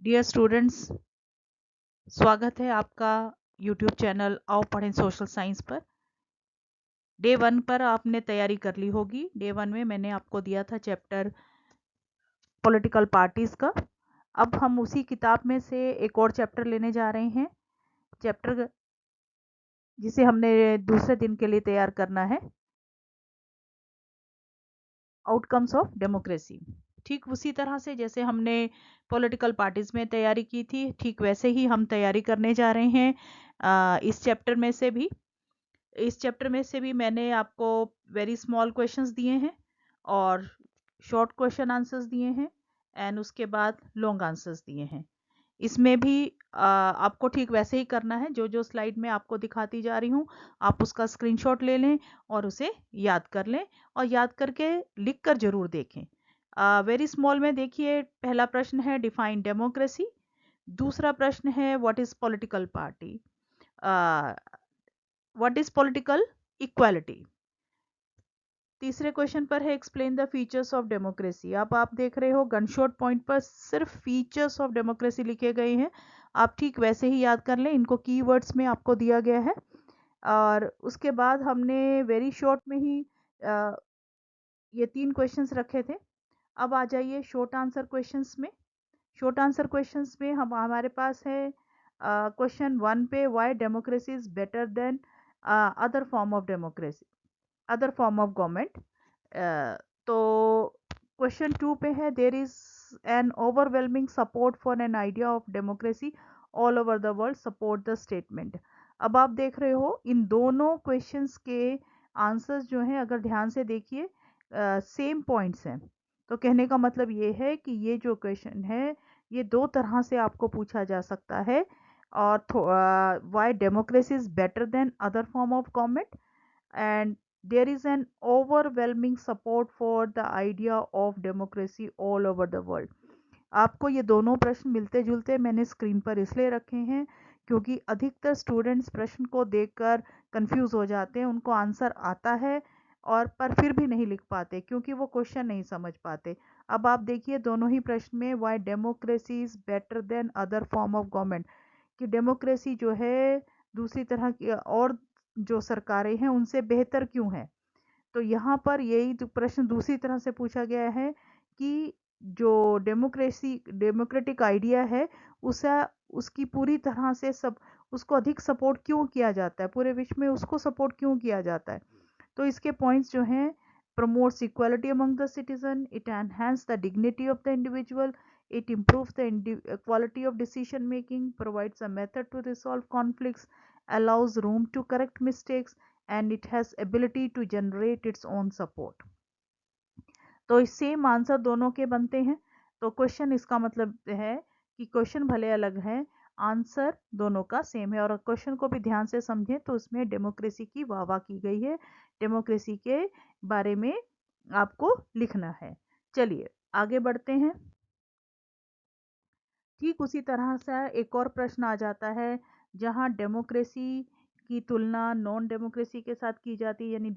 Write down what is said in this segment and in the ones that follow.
Dear students, स्वागत है आपका यूट्यूब चैनल आओ पढ़ें सोशल साइंस पर। डे 1 पर आपने तैयारी कर ली होगी। डे 1 में मैंने आपको दिया था चैप्टर पॉलिटिकल पार्टीज का। अब हम उसी किताब में से एक और चैप्टर लेने जा रहे हैं, चैप्टर जिसे हमने दूसरे दिन के लिए तैयार करना है, आउटकम्स ऑफ डेमोक्रेसी। ठीक उसी तरह से जैसे हमने पॉलिटिकल पार्टीज में तैयारी की थी, ठीक वैसे ही हम तैयारी करने जा रहे हैं इस चैप्टर में से भी। इस चैप्टर में से भी मैंने आपको वेरी स्मॉल क्वेश्चंस दिए हैं और शॉर्ट क्वेश्चन आंसर्स दिए हैं एंड उसके बाद लॉन्ग आंसर्स दिए हैं। इसमें भी आपको ठीक वैसे ही करना है। जो जो स्लाइड में आपको दिखाती जा रही हूँ, आप उसका स्क्रीनशॉट ले लें और उसे याद कर लें और याद करके लिख कर जरूर देखें। वेरी स्मॉल में देखिए, पहला प्रश्न है डिफाइन डेमोक्रेसी। दूसरा प्रश्न है what is political party, what is political equality. तीसरे क्वेश्चन पर है explain the features of democracy. अब आप देख रहे हो गनशॉट पॉइंट पर सिर्फ फीचर्स ऑफ डेमोक्रेसी लिखे गए हैं। आप ठीक वैसे ही याद कर लें, इनको कीवर्ड्स में आपको दिया गया है। और उसके बाद हमने वेरी शॉर्ट में ही ये 3 क्वेश्चंस रखे थे। अब आ जाइए शॉर्ट आंसर क्वेश्चंस में। शॉर्ट आंसर क्वेश्चंस में हमारे पास है क्वेश्चन 1 पे why democracy is better than other form of democracy, other form of government. तो क्वेश्चन 2 पे है there is an overwhelming support for an idea of democracy all over the world, support the statement. अब आप देख रहे हो इन दोनों questions के आंसर्स जो हैं, अगर ध्यान से देखिए सेम पॉइंट्स हैं। तो कहने का मतलब ये है कि ये जो क्वेश्चन है ये दो तरह से आपको पूछा जा सकता है। और why democracy is better than other form of government and there is an overwhelming support for the idea of democracy all over the world। आपको ये दोनों प्रश्न मिलते जुलते मैंने स्क्रीन पर इसलिए रखे हैं क्योंकि अधिकतर स्टूडेंट्स प्रश्न को देखकर कंफ्यूज हो जाते हैं, उनको आंसर आता है और पर फिर भी नहीं लिख पाते क्योंकि वो क्वेश्चन नहीं समझ पाते। अब आप देखिए दोनों ही प्रश्न में why democracy is better than other form of government, कि डेमोक्रेसी जो है दूसरी तरह की और जो सरकारें हैं उनसे बेहतर क्यों है। तो यहाँ पर यही प्रश्न दूसरी तरह से पूछा गया है कि जो डेमोक्रेसी डेमोक्रेटिक आइडिया है उसे उसकी पूरी तरह से सब उसको अधिक सपोर्ट क्यों किया जाता है, पूरे विश्व में उसको सपोर्ट क्यों किया जाता है। तो इसके पॉइंट्स जो हैं, promotes equality among the citizen, it enhances the dignity of the individual, it improves the quality of decision making, provides a method to resolve conflicts, allows room to correct mistakes, and it has ability to generate its own support। तो same answer दोनों के बनते हैं। तो question इसका मतलब है कि क्वेश्चन भले अलग है, आंसर दोनों का सेम है। और क्वेश्चन को भी ध्यान से समझें तो उसमें डेमोक्रेसी की वाहवाही की गई है, डेमोक्रेसी के बारे में आपको लिखना है। चलिए आगे बढ़ते हैं। ठीक उसी तरह से एक और प्रश्न आ जाता है जहां डेमोक्रेसी की तुलना नॉन डेमोक्रेसी के साथ की जाती है, यानी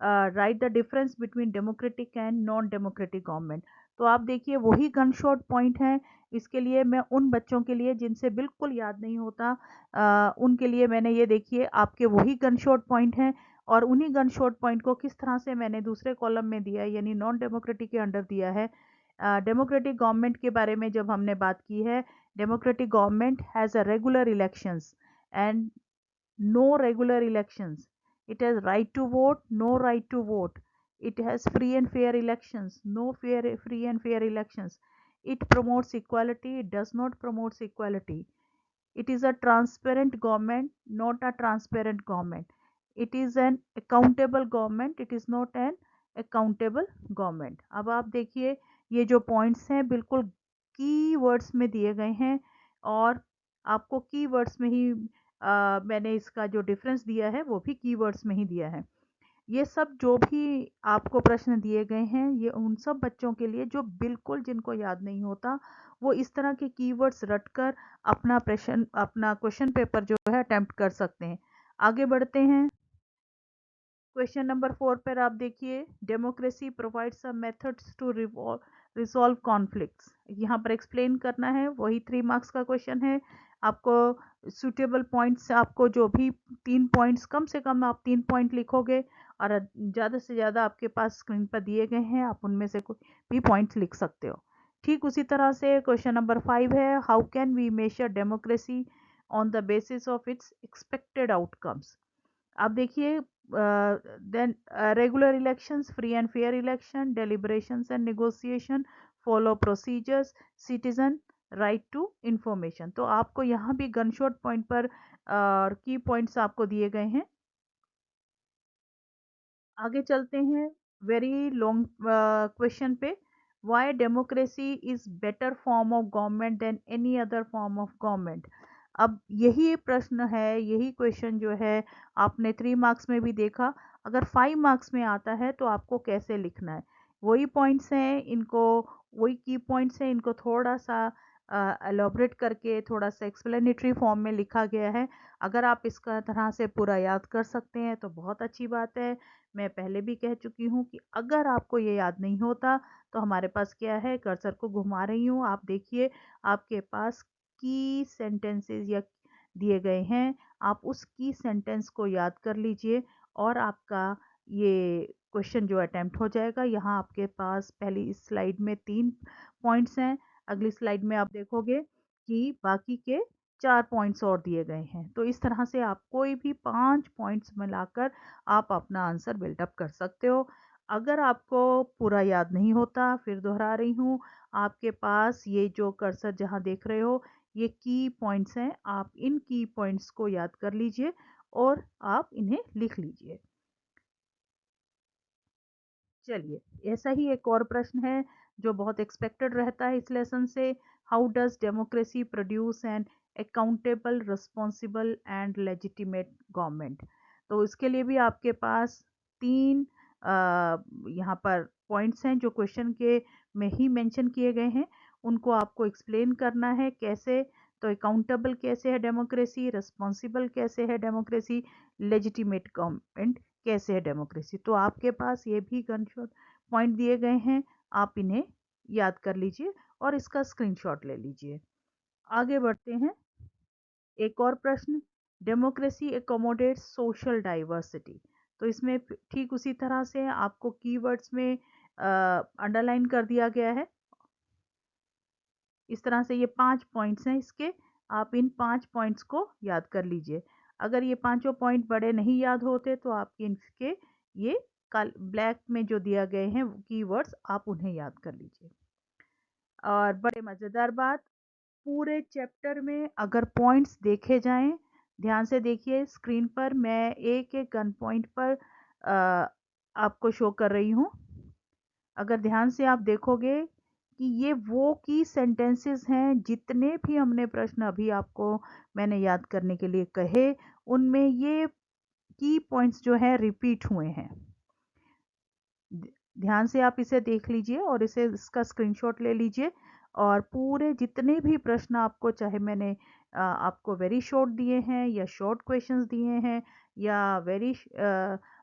right the difference between democratic and non democratic government. तो आप देखिए वही गन शॉट पॉइंट है। इसके लिए मैं उन बच्चों के लिए जिनसे बिल्कुल याद नहीं होता उनके लिए मैंने ये देखिए आपके वही गन शॉट पॉइंट हैं और उन्हीं गन शॉट पॉइंट को किस तरह से मैंने दूसरे कॉलम में दिया है, यानी नॉन डेमोक्रेटिक के अंडर दिया है। डेमोक्रेटिक गवर्नमेंट के बारे में जब हमने बात की है, democratic government has a regular elections and no regular elections, it has right to vote, no right to vote, it has free and fair elections, no free and fair elections, it promotes equality, it does not promotes equality, it is a transparent government, not a transparent government, it is an accountable government, it is not an accountable government। अब आप देखिए ये जो points हैं बिल्कुल की words में दिए गए हैं और आपको की वर्ड्स में ही मैंने इसका जो डिफरेंस दिया है वो भी कीवर्ड्स में ही दिया है। ये सब जो भी आपको प्रश्न दिए गए हैं ये उन सब बच्चों के लिए जो बिल्कुल जिनको याद नहीं होता, वो इस तरह के कीवर्ड्स रटकर अपना प्रश्न अपना क्वेश्चन पेपर जो है अटेम्प्ट कर सकते हैं। आगे बढ़ते हैं। क्वेश्चन नंबर 4 पर आप देखिए democracy provides a methods to resolve conflicts, यहाँ पर एक्सप्लेन करना है, वही 3 मार्क्स का क्वेश्चन है। आपको सूटेबल पॉइंट्स, आपको जो भी 3 पॉइंट्स, कम से कम आप 3 पॉइंट लिखोगे और ज़्यादा से ज़्यादा आपके पास स्क्रीन पर दिए गए हैं, आप उनमें से कोई भी पॉइंट्स लिख सकते हो। ठीक उसी तरह से क्वेश्चन नंबर 5 है, how can we measure democracy on the basis of its expected outcomes. आप देखिए, then regular elections, free and fair election, deliberations and negotiation, follow procedures, citizen right to information. तो आपको यहाँ भी गनशॉट पॉइंट पर की points आपको दिए गए हैं। आगे चलते हैं वेरी लॉन्ग क्वेश्चन पे, why democracy is better form of government than any other form of government. अब यही प्रश्न है, यही क्वेश्चन जो है आपने 3 मार्क्स में भी देखा, अगर 5 मार्क्स में आता है तो आपको कैसे लिखना है। वही पॉइंट्स हैं इनको, वही की पॉइंट्स हैं इनको थोड़ा सा एलोबरेट करके, थोड़ा सा एक्सप्लेनेटरी फॉर्म में लिखा गया है। अगर आप इसका तरह से पूरा याद कर सकते हैं तो बहुत अच्छी बात है। मैं पहले भी कह चुकी हूँ कि अगर आपको ये याद नहीं होता तो हमारे पास क्या है, कर्सर को घुमा रही हूँ, आप देखिए आपके पास की सेंटेंसेस या दिए गए हैं, आप उस की सेंटेंस को याद कर लीजिए और आपका ये क्वेश्चन जो अटेम्प्ट हो जाएगा। यहाँ आपके पास पहली इस स्लाइड में 3 पॉइंट्स हैं, अगली स्लाइड में आप देखोगे कि बाकी के 4 पॉइंट्स और दिए गए हैं। तो इस तरह से आप कोई भी 5 पॉइंट्स मिलाकर आप अपना आंसर बिल्डअप कर सकते हो। अगर आपको पूरा याद नहीं होता, फिर दोहरा रही हूँ, आपके पास ये जो कर्सर जहाँ देख रहे हो, ये की पॉइंट्स हैं, आप इन की पॉइंट्स को याद कर लीजिए और आप इन्हें लिख लीजिए। चलिए, ऐसा ही एक और प्रश्न है जो बहुत एक्सपेक्टेड रहता है इस लेसन से, how does democracy produce an accountable, responsible and legitimate government. तो इसके लिए भी आपके पास 3 यहाँ पर पॉइंट्स हैं जो क्वेश्चन के में ही मेंशन किए गए हैं, उनको आपको एक्सप्लेन करना है कैसे। तो अकाउंटेबल कैसे है डेमोक्रेसी, रिस्पॉन्सिबल कैसे है डेमोक्रेसी, लेजिटिमेट गवर्नमेंट कैसे है डेमोक्रेसी। तो आपके पास ये भी गनशॉट पॉइंट दिए गए हैं, आप इन्हें याद कर लीजिए और इसका स्क्रीनशॉट ले लीजिए। आगे बढ़ते हैं, एक और प्रश्न, डेमोक्रेसी एकोमोडेट्स सोशल डाइवर्सिटी। तो इसमें ठीक उसी तरह से आपको कीवर्ड्स में अंडरलाइन कर दिया गया है। इस तरह से ये 5 पॉइंट्स हैं इसके, आप इन 5 पॉइंट्स को याद कर लीजिए। अगर ये पांचों पॉइंट बड़े नहीं याद होते तो आप इनके ये ब्लैक में जो दिया गए हैं कीवर्ड्स, आप उन्हें याद कर लीजिए। और बड़े मज़ेदार बात, पूरे चैप्टर में अगर पॉइंट्स देखे जाएं, ध्यान से देखिए स्क्रीन पर, मैं एक एक गन पॉइंट पर आपको शो कर रही हूँ। अगर ध्यान से आप देखोगे कि ये वो की सेंटेंसेस हैं, जितने भी हमने प्रश्न अभी आपको मैंने याद करने के लिए कहे, उनमें ये की पॉइंट्स जो हैं रिपीट हुए हैं। ध्यान से आप इसे देख लीजिए और इसे इसका स्क्रीनशॉट ले लीजिए, और पूरे जितने भी प्रश्न आपको, चाहे मैंने आपको वेरी शॉर्ट दिए हैं या शॉर्ट क्वेश्चंस दिए हैं या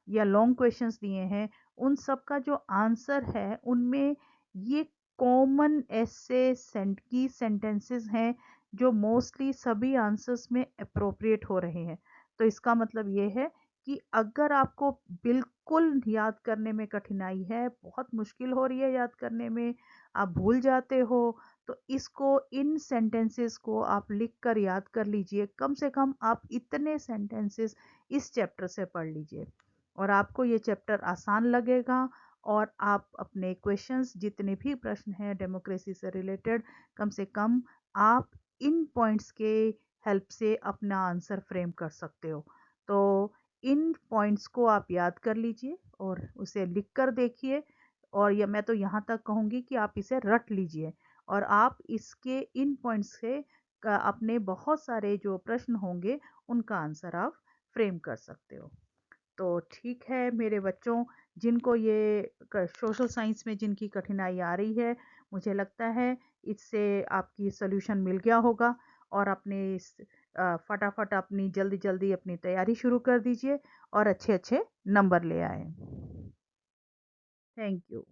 या लॉन्ग क्वेश्चंस दिए हैं, उन सब का जो आंसर है उनमें ये कॉमन ऐसे की सेंटेंसेस हैं जो मोस्टली सभी आंसर्स में अप्रोप्रिएट हो रहे हैं। तो इसका मतलब ये है कि अगर आपको बिल्कुल याद करने में कठिनाई है, बहुत मुश्किल हो रही है याद करने में, आप भूल जाते हो, तो इसको, इन सेंटेंसेस को आप लिख कर याद कर लीजिए। कम से कम आप इतने सेंटेंसेस इस चैप्टर से पढ़ लीजिए और आपको ये चैप्टर आसान लगेगा, और आप अपने क्वेश्चंस, जितने भी प्रश्न हैं डेमोक्रेसी से रिलेटेड, कम से कम आप इन पॉइंट्स के हेल्प से अपना आंसर फ्रेम कर सकते हो। तो इन पॉइंट्स को आप याद कर लीजिए और उसे लिख कर देखिए, और या मैं तो यहाँ तक कहूँगी कि आप इसे रट लीजिए, और आप इसके इन पॉइंट्स से अपने बहुत सारे जो प्रश्न होंगे उनका आंसर आप फ्रेम कर सकते हो। तो ठीक है मेरे बच्चों, जिनको ये सोशल साइंस में जिनकी कठिनाई आ रही है, मुझे लगता है इससे आपकी सॉल्यूशन मिल गया होगा, और अपने इस फटाफट अपनी जल्दी जल्दी अपनी तैयारी शुरू कर दीजिए और अच्छे अच्छे नंबर ले आए। Thank you.